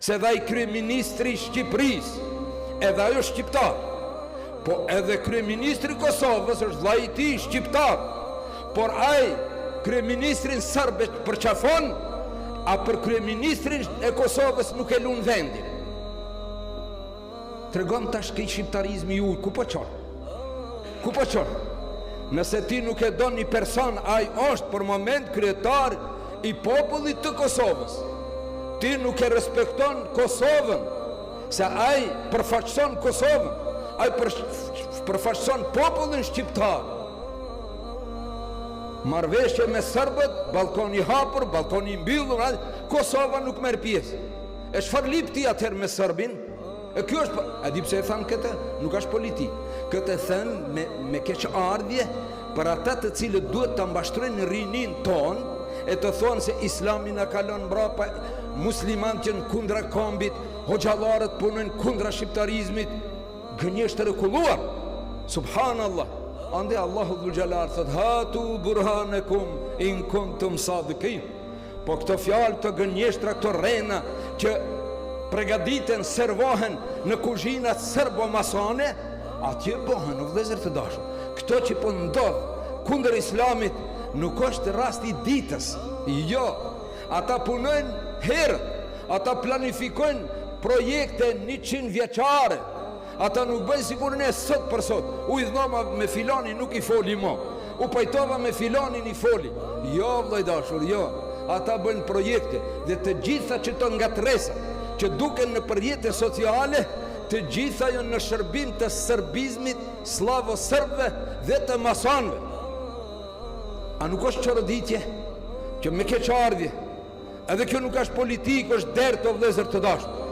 se dhe i kryeministri Shqipërisë, edhe ajo shqiptar, po edhe kryeministri Kosovës është vllai i tij shqiptar, por ai kryeministrin serb përqafon, a për kryeministrin e Kosovës nuk e lun vendin. Tregon tash ke shqiptarizmi juaj ku po çon? Ku po çon? Nëse ti nuk e don një person, ai është për moment kryetar i popullit të Kosovës. Ti nuk e respekton Kosovën, se ai përfaqëson Kosovën, ai përfaqëson popullin shqiptar. Marrëveshje me serbët, ballkoni hapur, ballkoni mbyllur, Kosova nuk merr pjesë. E çfarë lip ti atëherë me serbin? E kjo është, a di pse e thanë këtë? Nuk është politik. Këtë e thënë me keqardhje për ata të cilët duhet ta mbashtrojnë rinin ton, e të thonë se Islami na kalon mbrapa, muslimanët janë kundra kombit, hoxhallarët punojnë kundra shqiptarizmit, gënjeshtër e kulluar. Subhanallah. Ande Allahu dhul xhelal thot hatu burhanekum in kuntum sadiqin. Po këto fjalë të gënjeshtra, këto rrena që pregaditen, servohen në kuzhinat serbo-masone, atje bëhen në vëllezër të dashur. Këto që po ndodh kundër Islamit nuk është rasti ditës. Jo, ata punojnë herët, ata planifikojnë projekte 100 vjeçare. Ata nuk bëjnë sikur ne sot për sot. U idhnoma me filani nuk i foli mo. U pajtova me filanin i foli. Jo, vëllai dashur, jo. Ata bëjnë projekte dhe të gjitha që të ngatresa që duken në përjete sociale, të gjitha janë në shërbim të serbizmit, slavo-serbëve dhe të masonëve. A nuk është çoroditje që me keqardhje? Edhe kjo nuk është politikë, është derë të vëllezër të dashur.